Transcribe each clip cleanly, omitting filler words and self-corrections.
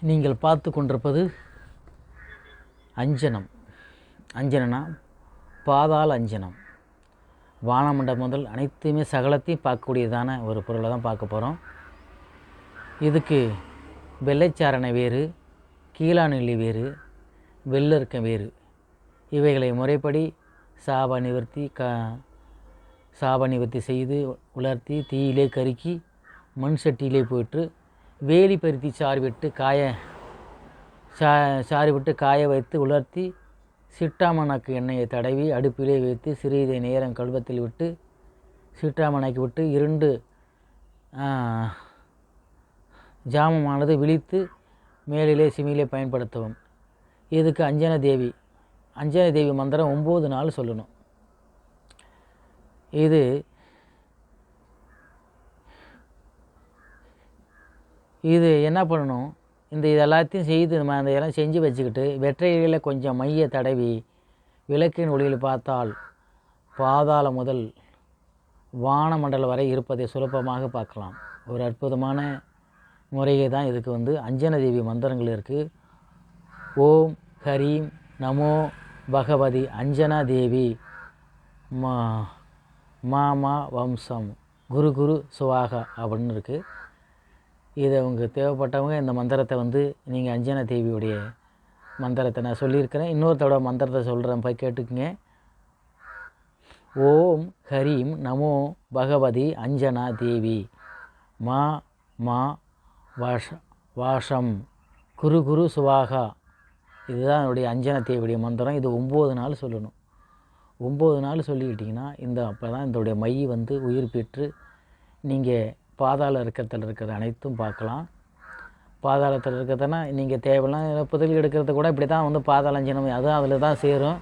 நீங்கள் பார்த்து கொண்டிருப்பது அஞ்சனம். அஞ்சனனா பாதாள அஞ்சனம். வானமண்டலம் முதல் அனைத்துமே சகலத்தையும் பார்க்கக்கூடியதான ஒரு பொருளை தான் பார்க்க போகிறோம். இதுக்கு வெள்ளைச்சாரணை வேறு, கீழாநெல்லி வேறு, வெள்ளருக்கம் வேறு, இவைகளை முறைப்படி சாப நிவர்த்தி செய்து உலர்த்தி தீயிலே கருக்கி மண் சட்டியிலே போட்டு வேலி பருத்தி சாறு விட்டு காய வைத்து உலர்த்தி சிட்டாமணக்கு எண்ணெயை தடவி அடுப்பிலே வைத்து சிறிது நேரம் கல்வத்தில் விட்டு சிட்டாமணக்கு விட்டு 2 ஜாமமானது விழித்து மேலிலே சிமிலே பயன்படுத்தவும். இதுக்கு அஞ்சன தேவி மந்திரம் 9 நாள் சொல்லணும். இது என்ன பண்ணணும், இது எல்லாத்தையும் செய்து நம்ம இதெல்லாம் செஞ்சு வச்சுக்கிட்டு வெற்றையில கொஞ்சம் மைய தடவி விளக்கின் ஒளியில் பார்த்தால் பாதாளம் முதல் வானமண்டலம் வரை இருப்பதை சுலபமாக பார்க்கலாம். ஒரு அற்புதமான முறையை தான் இதுக்கு அஞ்சன தேவி மந்திரங்கள் இருக்குது. ஓம் ஹரீம் நமோ பகவதி அஞ்சனா தேவி மாமா வம்சம் குரு சுவாகா அப்படின்னு இருக்குது. இதை உங்களுக்கு தேவைப்பட்டவங்க இந்த மந்திரத்தை நீங்கள் அஞ்சனா தேவியுடைய மந்திரத்தை நான் சொல்லியிருக்கிறேன். இன்னொருத்தோட மந்திரத்தை சொல்கிறேன், போய் கேட்டுக்குங்க. ஓம் ஹரீம் நமோ பகவதி அஞ்சனா தேவி மா வாஷம் குரு சுவாகா. இதுதான் என்னுடைய அஞ்சனா தேவியுடைய மந்திரம். இது 9 நாள் சொல்லணும். 9 நாள் சொல்லிக்கிட்டிங்கன்னா அப்போ தான் இதோடைய மை உயிர் பெற்று நீங்கள் பாதாள இறக்கத்தில் இருக்கிற அனைத்தும் பார்க்கலாம். பாதாளத்தில் இருக்கிறதுனா நீங்கள் தேவையில்லாம் புதையல் எடுக்கிறது கூட இப்படி தான் பாதாளஞ்சனம் அதுவும் அதில் தான் சேரும்.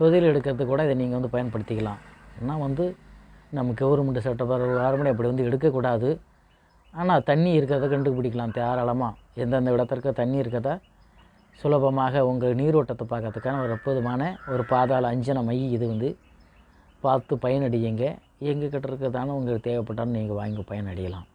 புதையல் எடுக்கிறது கூட இதை நீங்கள் பயன்படுத்திக்கலாம். ஏன்னா நம்ம கவர்மெண்ட் சட்டப்படி அப்படி எடுக்கக்கூடாது. ஆனால் தண்ணி இருக்கிறத கண்டுபிடிக்கலாம் தாராளமாக. எந்தெந்த இடத்திற்கு தண்ணி இருக்கிறதா சுலபமாக உங்கள் நீரோட்டத்தை பார்க்கறதுக்கான ஒரு அற்புதமான ஒரு பாதாள அஞ்சன மை. இது பார்த்து பயனடையுங்க. எங்கள் கிட்ட இருக்கிறதான உங்களுக்கு தேவைப்பட்டாலும் நீங்கள் வாங்கி பயனடையலாம்.